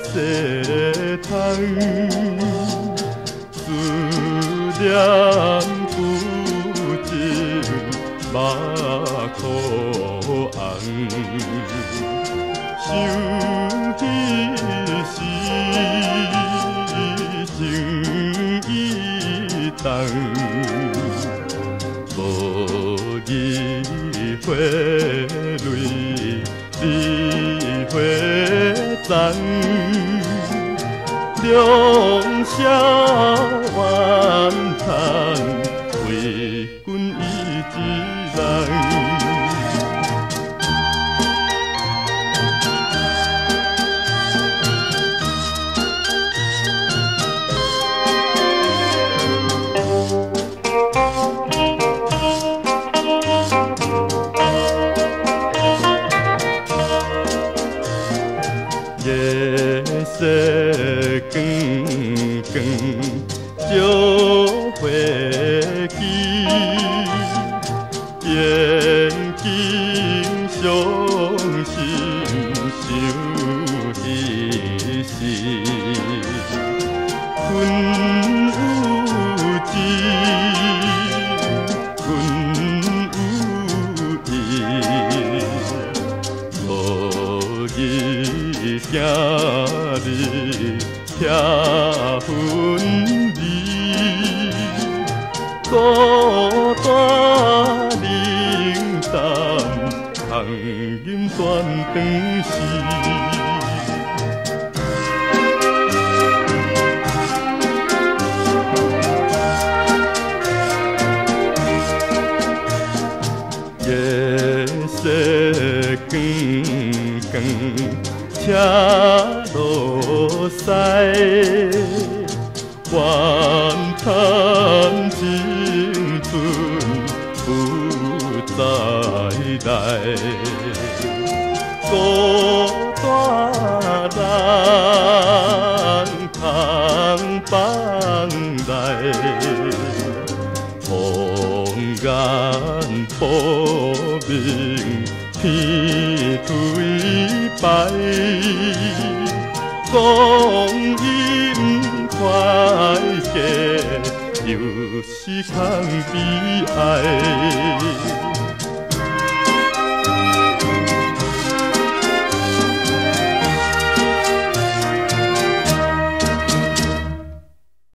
世通，思念旧情目眶红，想彼时情意重，无意花泪离花丛，两小怨叹，为君伊一人。夜色光光，照花枝，眼睛伤心想彼时，阮有情，阮有意，无意。今日听分离，孤单冷淡，红颜转长时。夜色光光。车路驶，怨叹青春不再来，孤单人空放来，红颜破明天对白。光阴快过，又是空悲哀。